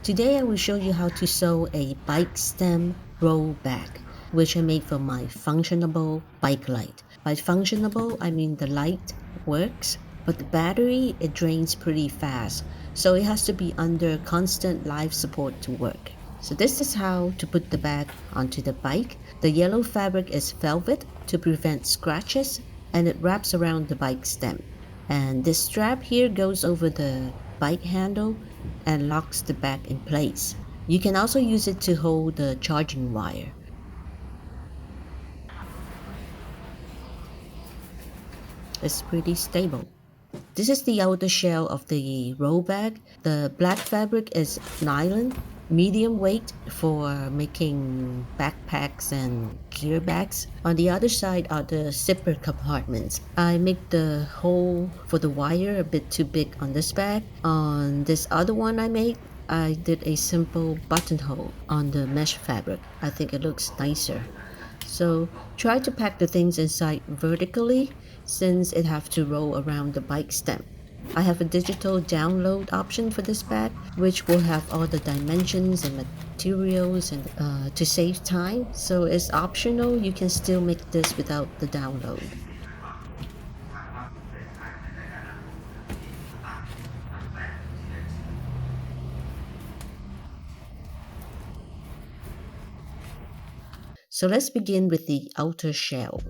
Today I will show you how to sew a bike stem roll bag, which I made from my functionable bike light. By functionable, I mean the light works, but the battery, it drains pretty fast, so it has to be under constant life support to work. So this is how to put the bag onto the bike. The yellow fabric is velvet to prevent scratches, and it wraps around the bike stem. And this strap here goes over the bike handle and locks the bag in place. You can also use it to hold the charging wire. It's pretty stable. This is the outer shell of the roll bag. The black fabric is nylon, medium weight for making backpacks and gear bags. On the other side are the zipper compartments. I make the hole for the wire a bit too big on this bag. On this other one I made, I did a simple buttonhole on the mesh fabric. I think it looks nicer. So try to pack the things inside vertically since it have to roll around the bike stem. I have a digital download option for this bag, which will have all the dimensions and materials and to save time. So it's optional. You can still make this without the download. So let's begin with the outer shell.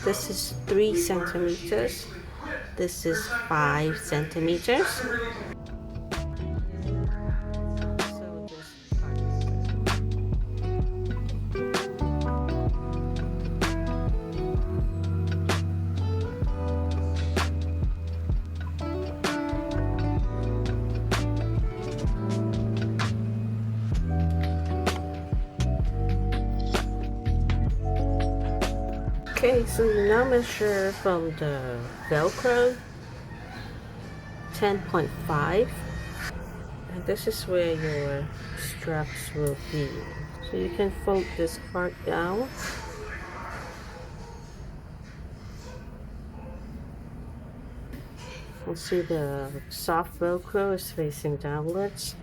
This is 3 centimeters. This is 5 centimeters. So this part. Okay, so you now measure from the Velcro 10.5, and this is where your straps will be. So you can fold this part down. You'll see the soft Velcro is facing downwards.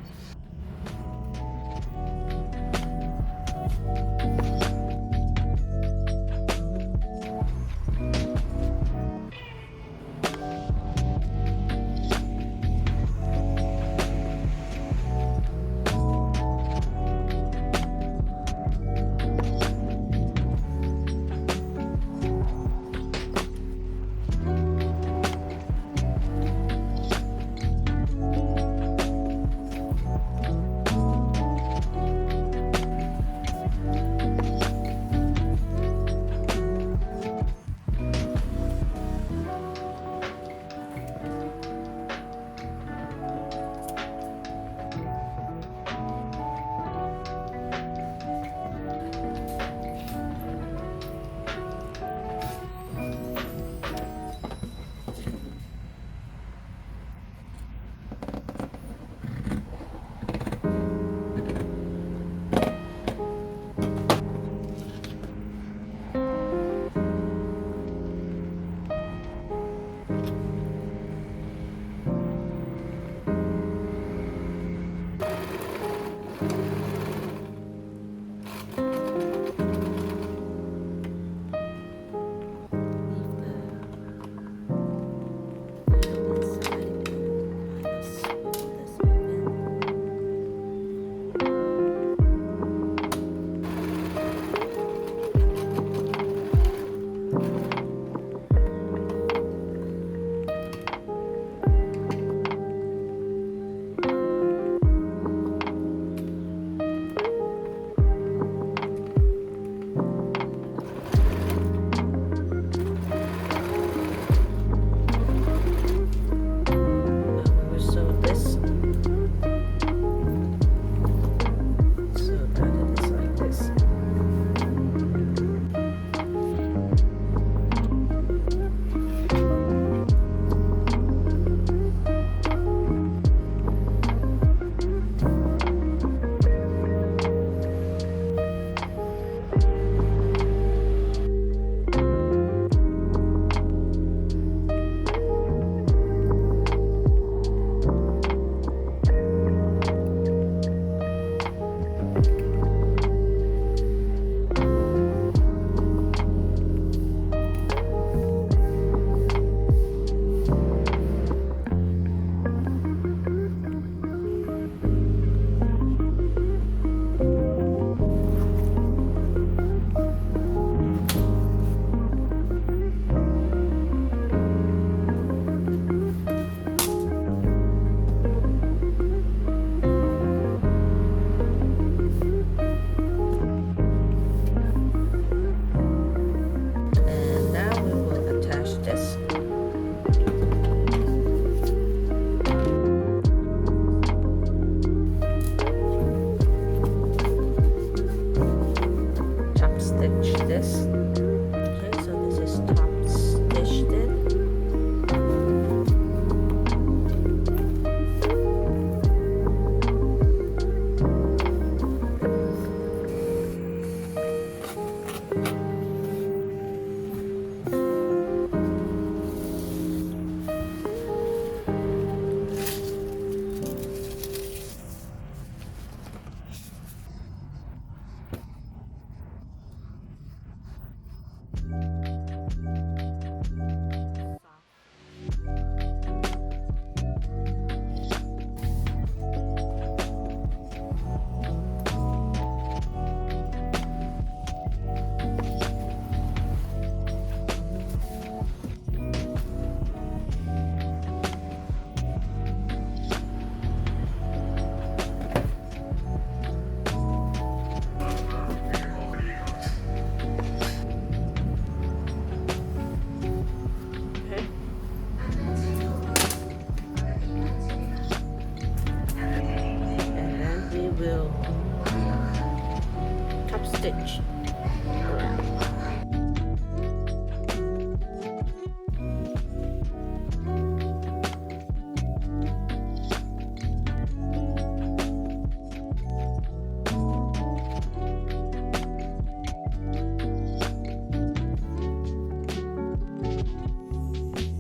stitch.